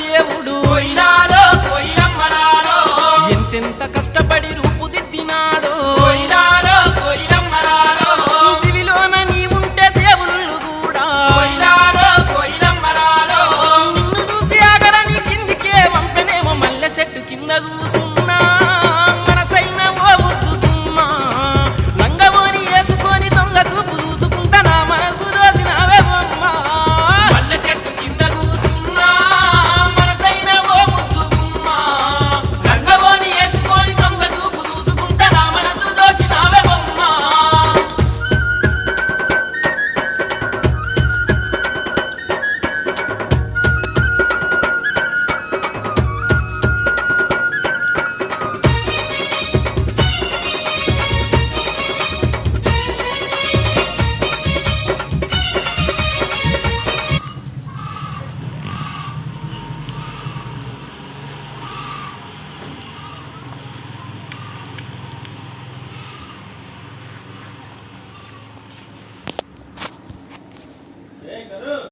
దేవుడు కోయిలాలో కోయిలమ్మలాలో ఎంతెంత కష్టపడి రూపుదిద్దినాడో కోయిలాలో కోయిలమ్మలాలో దివిలోన నీవుంటే దేవుళ్ళు కూడా కోయిలాలో కోయిలమ్మలాలో నిన్ను చూసి ఆగరని కిందికే వంపెనేమో మల్లె చెట్టు కింద కూసున్నా మనసైన ఓ ముద్దుకుమ్మా లంగమోని వేసుకొని దొంగ చూపు చూసుకుంటా నా మనసు దోసినావే బొమ్మ మల్లె చెట్టు కింద కూసున్నా మనసైన ఓ ముద్దుగుమ్మ లంగవోని వేసుకొని దొంగ చూపు చూసుకుంటా నా మనసు దోచినావే బొమ్మ